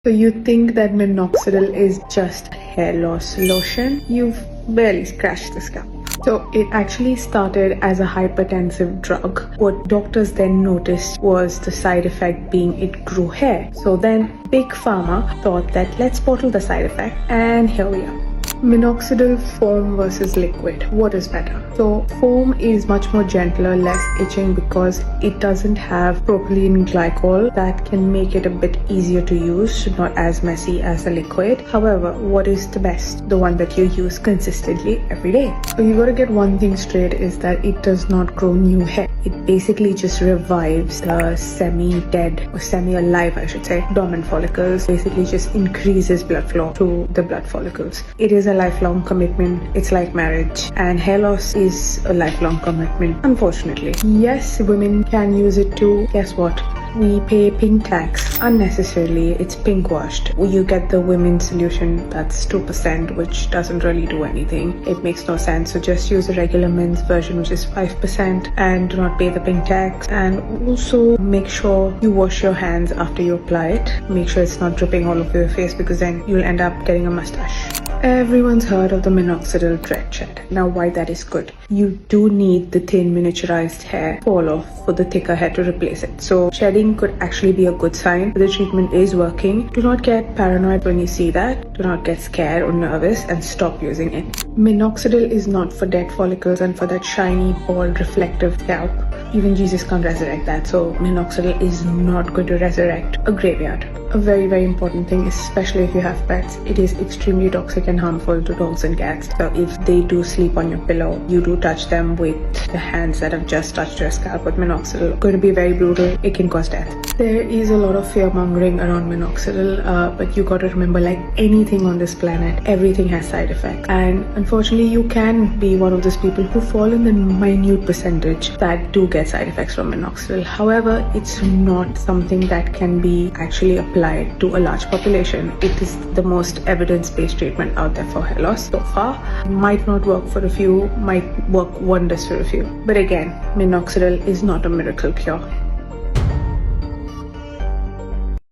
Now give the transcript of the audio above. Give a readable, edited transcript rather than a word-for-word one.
So you think that minoxidil is just hair loss lotion? You've barely scratched the scalp. So it actually started as a hypertensive drug. What doctors then noticed was the side effect being it grew hair. So then Big Pharma thought that let's bottle the side effect, and here we are. Minoxidil foam versus liquid. What is better? So foam is much more gentler, less itching because it doesn't have propylene glycol that can make it a bit easier to use, not as messy as a liquid. However, what is the best? The one that you use consistently every day. So you gotta get one thing straight, is that it does not grow new hair. It basically just revives the semi-dead or semi-alive, I should say, dormant follicles. Basically just increases blood flow to the blood follicles. It is a lifelong commitment. It's like marriage, and hair loss is a lifelong commitment, unfortunately. Yes, women can use it too. Guess what? We pay pink tax unnecessarily. It's pink washed. You get the women's solution that's 2%, which doesn't really do anything. It makes no sense. So just use the regular men's version, which is 5%, and do not pay the pink tax. And also make sure you wash your hands after you apply it. Make sure it's not dripping all over your face, because then you'll end up getting a mustache. Everyone's heard of the minoxidil dread shed. Now, why that is good? You do need the thin miniaturized hair fall off for the thicker hair to replace it. So shedding could actually be a good sign. The treatment is working. Do not get paranoid when you see that. Do not get scared or nervous, and stop using it. Minoxidil is not for dead follicles and for that shiny, bald, reflective scalp. Even Jesus can't resurrect that. So minoxidil is not going to resurrect a graveyard. A very, very important thing, especially if you have pets, it is extremely toxic and harmful to dogs and cats. So if they do sleep on your pillow, you do touch them with the hands that have just touched your scalp with minoxidil. It's going to be very brutal. It can cause death. There is a lot of fear mongering around minoxidil, but you got to remember, like anything on this planet, everything has side effects. And unfortunately, you can be one of those people who fall in the minute percentage that do get side effects from minoxidil. However, it's not something that can be actually applied to a large population. It is the most evidence-based treatment out there for hair loss so far. Might not work for a few, might work wonders for a few. But again, minoxidil is not a miracle cure.